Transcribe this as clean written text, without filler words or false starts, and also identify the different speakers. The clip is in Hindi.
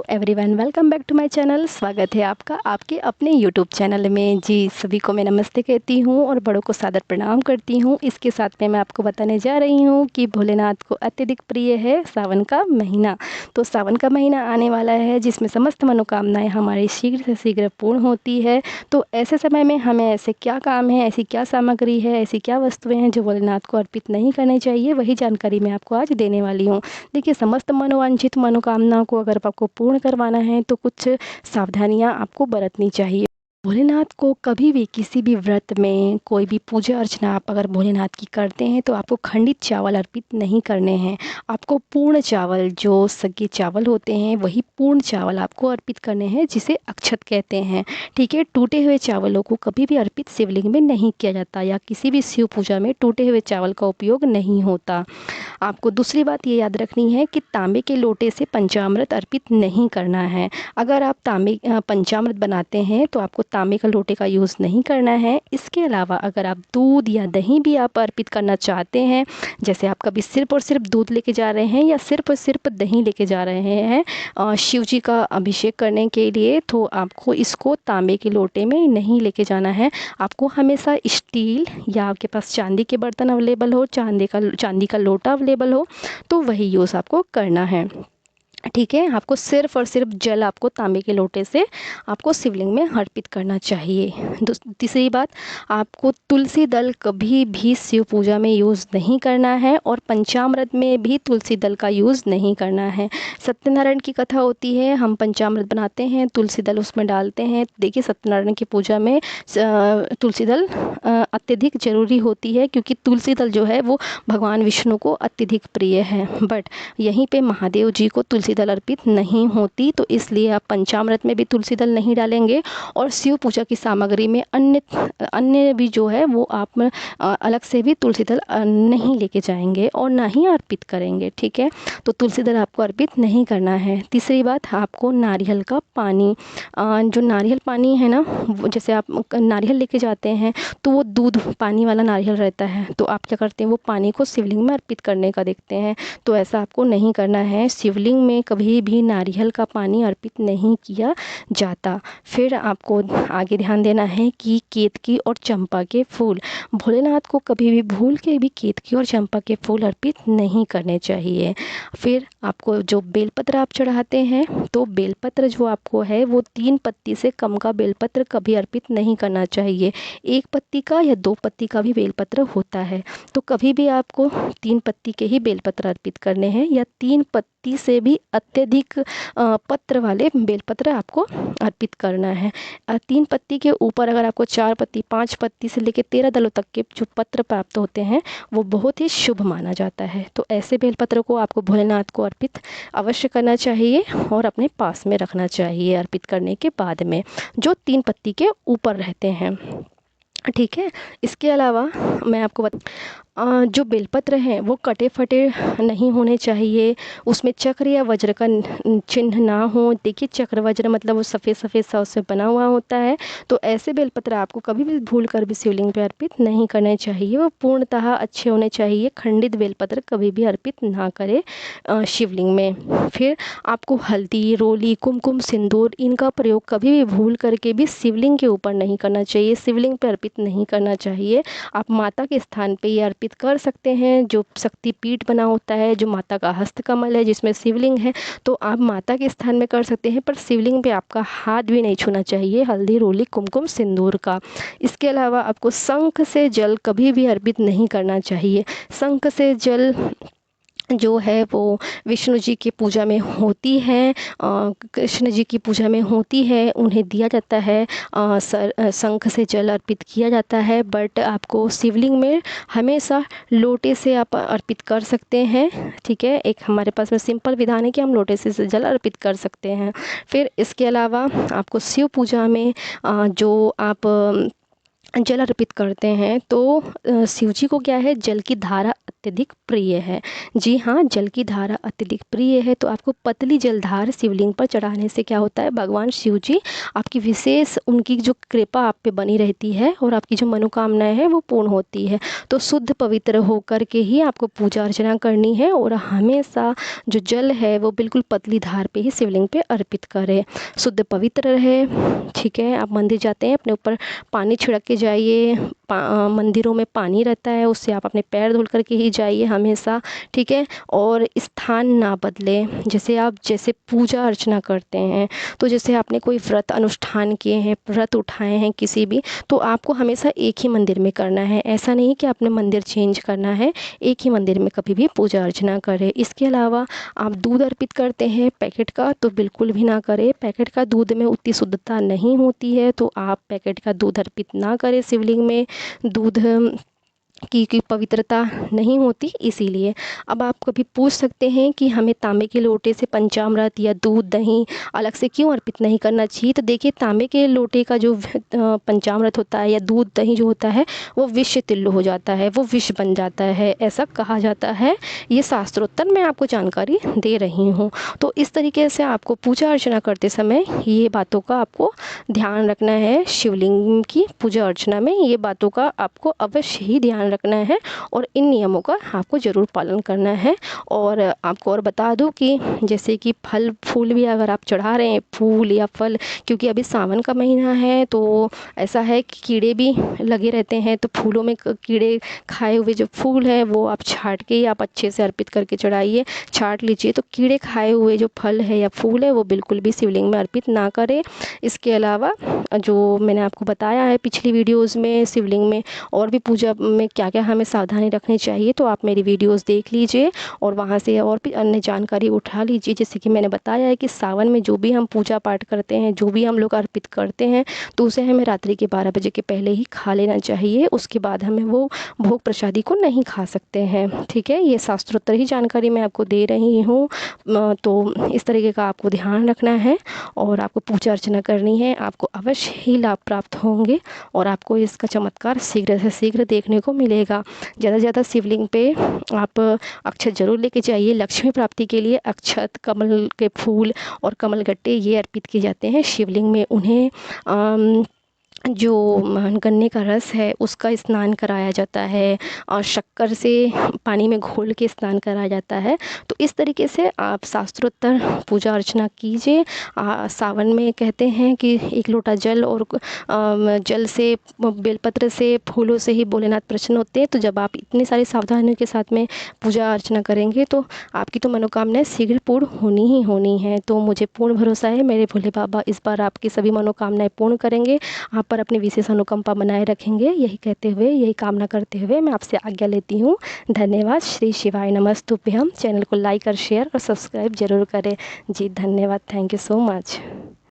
Speaker 1: Everyone, welcome back to my channel. स्वागत है आपका आपके अपने यूट्यूब चैनल में। जी, सभी को मैं नमस्ते कहती हूँ और बड़ों को सादर प्रणाम करती हूँ। इसके साथ में मैं आपको बताने जा रही हूँ कि भोलेनाथ को अत्यधिक प्रिय है सावन का महीना। तो सावन का महीना आने वाला है जिसमें समस्त मनोकामनाएँ हमारी शीघ्र से शीघ्र पूर्ण होती है। तो ऐसे समय में हमें ऐसे क्या काम है, ऐसी क्या सामग्री है, ऐसी क्या वस्तुएँ हैं जो भोलेनाथ को अर्पित नहीं करनी चाहिए, वही जानकारी मैं आपको आज देने वाली हूँ। देखिए, समस्त मनोवांछित मनोकामना को अगर आपको पूर्ण करवाना है तो कुछ सावधानियां आपको बरतनी चाहिए। भोलेनाथ को कभी भी किसी भी व्रत में कोई भी पूजा अर्चना आप अगर भोलेनाथ की करते हैं तो आपको खंडित चावल अर्पित नहीं करने हैं। आपको पूर्ण चावल, जो सगे चावल होते हैं, वही पूर्ण चावल आपको अर्पित करने हैं, जिसे अक्षत कहते हैं। ठीक है, टूटे हुए चावलों को कभी भी अर्पित शिवलिंग में नहीं किया जाता या किसी भी शिव पूजा में टूटे हुए चावल का उपयोग नहीं होता। आपको दूसरी बात ये याद रखनी है कि तांबे के लोटे से पंचामृत अर्पित नहीं करना है। अगर आप पंचामृत बनाते हैं तो आपको तांबे का लोटे का यूज़ नहीं करना है। इसके अलावा अगर आप दूध या दही भी आप अर्पित करना चाहते हैं, जैसे आप कभी सिर्फ और सिर्फ दूध लेके जा रहे हैं या सिर्फ और सिर्फ दही लेके जा रहे हैं शिव जी का अभिषेक करने के लिए, तो आपको इसको तांबे के लोटे में नहीं लेके जाना है। आपको हमेशा स्टील या आपके पास चांदी के बर्तन अवेलेबल हो, चांदी का लोटा अवेलेबल हो, तो वही यूज़ आपको करना है। ठीक है, आपको सिर्फ और सिर्फ जल आपको तांबे के लोटे से आपको शिवलिंग में अर्पित करना चाहिए। तीसरी बात, आपको तुलसी दल कभी भी शिव पूजा में यूज़ नहीं करना है और पंचामृत में भी तुलसी दल का यूज़ नहीं करना है। सत्यनारायण की कथा होती है, हम पंचामृत बनाते हैं, तुलसी दल उसमें डालते हैं। देखिए, सत्यनारायण की पूजा में तुलसी दल अत्यधिक ज़रूरी होती है, क्योंकि तुलसी दल जो है वो भगवान विष्णु को अत्यधिक प्रिय है। बट यहीं पे महादेव जी को तुलसी दल अर्पित नहीं होती, तो इसलिए आप पंचामृत में भी तुलसी दल नहीं डालेंगे और शिव पूजा की सामग्री में अन्य भी जो है वो आप अलग से भी तुलसी दल नहीं लेके जाएंगे और ना ही अर्पित करेंगे। ठीक है, तो तुलसी दल आपको अर्पित नहीं करना है। तीसरी बात, आपको नारियल का पानी, जो नारियल पानी है ना, जैसे आप नारियल लेके जाते हैं तो वो दूध पानी वाला नारियल रहता है, तो आप क्या करते हैं, वो पानी को शिवलिंग में अर्पित करने का देखते हैं। तो ऐसा आपको नहीं करना है। शिवलिंग में कभी भी नारियल का पानी अर्पित नहीं किया जाता। फिर आपको आगे ध्यान देना है कि केतकी और चंपा के फूल, भोलेनाथ को कभी भी भूल के भी केतकी और चंपा के फूल अर्पित नहीं करने चाहिए। फिर आपको जो बेलपत्र आप चढ़ाते हैं, तो बेलपत्र जो आपको है वो 3 पत्ती से कम का बेलपत्र कभी अर्पित नहीं करना चाहिए। 1 पत्ती का या 2 पत्ती का भी बेलपत्र होता है, तो कभी भी आपको 3 पत्ती के ही बेलपत्र अर्पित करने हैं या 3 पत्ती से भी अत्यधिक पत्र वाले बेलपत्र आपको अर्पित करना है। 3 पत्ती के ऊपर अगर आपको 4 पत्ती, 5 पत्ती से लेकर 13 दलों तक के जो पत्र प्राप्त होते हैं वो बहुत ही शुभ माना जाता है। तो ऐसे बेलपत्र को आपको भोलेनाथ को अर्पित अवश्य करना चाहिए और अपने पास में रखना चाहिए अर्पित करने के बाद में, जो 3 पत्ती के ऊपर रहते हैं। ठीक है, इसके अलावा मैं आपको जो बेलपत्र हैं वो कटे फटे नहीं होने चाहिए, उसमें चक्र या वज्र का चिन्ह ना हो। देखिए, चक्र वज्र मतलब वो सफ़ेद सफ़ेद सा उससे बना हुआ होता है, तो ऐसे बेलपत्र आपको कभी भी भूल कर भी शिवलिंग पे अर्पित नहीं करने चाहिए। वो पूर्णतः अच्छे होने चाहिए। खंडित बेलपत्र कभी भी अर्पित ना करें शिवलिंग में। फिर आपको हल्दी, रोली, कुमकुम, सिंदूर, इनका प्रयोग कभी भी भूल करके भी शिवलिंग के ऊपर नहीं करना चाहिए, शिवलिंग पर अर्पित नहीं करना चाहिए। आप माता के स्थान पे ये अर्पित कर सकते हैं। जो शक्तिपीठ बना होता है, जो माता का हस्तकमल है जिसमें शिवलिंग है, तो आप माता के स्थान में कर सकते हैं, पर शिवलिंग पे आपका हाथ भी नहीं छूना चाहिए हल्दी, रोली, कुमकुम, सिंदूर का। इसके अलावा आपको शंख से जल कभी भी अर्पित नहीं करना चाहिए। शंख से जल जो है वो विष्णु जी की पूजा में होती है, कृष्ण जी की पूजा में होती है, उन्हें दिया जाता है, शंख से जल अर्पित किया जाता है। बट आपको शिवलिंग में हमेशा लोटे से आप अर्पित कर सकते हैं। ठीक है, एक हमारे पास में सिंपल विधान है कि हम लोटे से जल अर्पित कर सकते हैं। फिर इसके अलावा आपको शिव पूजा में जो आप जल अर्पित करते हैं तो शिव जी को क्या है, जल की धारा अत्यधिक प्रिय है। जी हाँ, जल की धारा अत्यधिक प्रिय है, तो आपको पतली जलधार शिवलिंग पर चढ़ाने से क्या होता है, भगवान शिव जी आपकी विशेष उनकी जो कृपा आप पे बनी रहती है और आपकी जो मनोकामनाएं हैं वो पूर्ण होती है। तो शुद्ध पवित्र होकर के ही आपको पूजा अर्चना करनी है और हमेशा जो जल है वो बिल्कुल पतली धार पे ही शिवलिंग पे अर्पित करें, शुद्ध पवित्र रहे। ठीक है, आप मंदिर जाते हैं अपने ऊपर पानी छिड़क के जाइए, मंदिरों में पानी रहता है उससे आप अपने पैर धुल करके ही जाइए हमेशा। ठीक है, और स्थान ना बदलें। जैसे आप जैसे पूजा अर्चना करते हैं, तो जैसे आपने कोई व्रत अनुष्ठान किए हैं, व्रत उठाए हैं किसी भी, तो आपको हमेशा एक ही मंदिर में करना है। ऐसा नहीं कि आपने मंदिर चेंज करना है, एक ही मंदिर में कभी भी पूजा अर्चना करें। इसके अलावा आप दूध अर्पित करते हैं पैकेट का, तो बिल्कुल भी ना करें। पैकेट का दूध में उतनी शुद्धता नहीं होती है, तो आप पैकेट का दूध अर्पित ना करें शिवलिंग में। दूध की पवित्रता नहीं होती, इसीलिए। अब आप कभी पूछ सकते हैं कि हमें तांबे के लोटे से पंचामृत या दूध दही अलग से क्यों अर्पित नहीं करना चाहिए। तो देखिए, तांबे के लोटे का जो पंचामृत होता है या दूध दही जो होता है वो विष तुल्य हो जाता है, वो विष बन जाता है, ऐसा कहा जाता है। ये शास्त्रोत्तर मैं आपको जानकारी दे रही हूँ। तो इस तरीके से आपको पूजा अर्चना करते समय ये बातों का आपको ध्यान रखना है। शिवलिंग की पूजा अर्चना में ये बातों का आपको अवश्य ही ध्यान रखना है और इन नियमों का आपको ज़रूर पालन करना है। और आपको और बता दूं कि जैसे कि फल फूल भी अगर आप चढ़ा रहे हैं, फूल या फल, क्योंकि अभी सावन का महीना है तो ऐसा है कि कीड़े भी लगे रहते हैं, तो फूलों में कीड़े खाए हुए जो फूल है वो आप छाट के आप अच्छे से अर्पित करके चढ़ाइए, छाट लीजिए। तो कीड़े खाए हुए जो फल है या फूल है वो बिल्कुल भी शिवलिंग में अर्पित ना करें। इसके अलावा जो मैंने आपको बताया है पिछली वीडियोज़ में शिवलिंग में और भी पूजा में क्या क्या हमें सावधानी रखनी चाहिए, तो आप मेरी वीडियोस देख लीजिए और वहाँ से और भी अन्य जानकारी उठा लीजिए। जैसे कि मैंने बताया है कि सावन में जो भी हम पूजा पाठ करते हैं, जो भी हम लोग अर्पित करते हैं, तो उसे हमें रात्रि के 12 बजे के पहले ही खा लेना चाहिए। उसके बाद हमें वो भोग प्रसादी को नहीं खा सकते हैं। ठीक है, ये शास्त्रोत्तर ही जानकारी मैं आपको दे रही हूँ। तो इस तरीके का आपको ध्यान रखना है और आपको पूजा अर्चना करनी है, आपको अवश्य ही लाभ प्राप्त होंगे और आपको इसका चमत्कार शीघ्र से शीघ्र देखने को मिलेगा। ज़्यादा से ज़्यादा शिवलिंग पे आप अक्षत जरूर लेके जाइए। लक्ष्मी प्राप्ति के लिए अक्षत, कमल के फूल और कमल गट्टे ये अर्पित किए जाते हैं शिवलिंग में। उन्हें जो गन्ने का रस है उसका स्नान कराया जाता है और शक्कर से पानी में घोल के स्नान कराया जाता है। तो इस तरीके से आप शास्त्रोत्तर पूजा अर्चना कीजिए। सावन में कहते हैं कि एक लोटा जल और जल से, बेलपत्र से, फूलों से ही भोलेनाथ प्रसन्न होते हैं। तो जब आप इतनी सारी सावधानियों के साथ में पूजा अर्चना करेंगे तो आपकी तो मनोकामनाएं शीघ्र पूर्ण होनी ही होनी है। तो मुझे पूर्ण भरोसा है मेरे भोले बाबा इस बार आपकी सभी मनोकामनाएं पूर्ण करेंगे, आप पर अपनी विशेष अनुकंपा बनाए रखेंगे। यही कहते हुए, यही कामना करते हुए मैं आपसे आज्ञा लेती हूँ। धन्यवाद। श्री शिवाय नमस्तुभ्यम। चैनल को लाइक और शेयर और सब्सक्राइब जरूर करें। जी धन्यवाद। Thank you so much.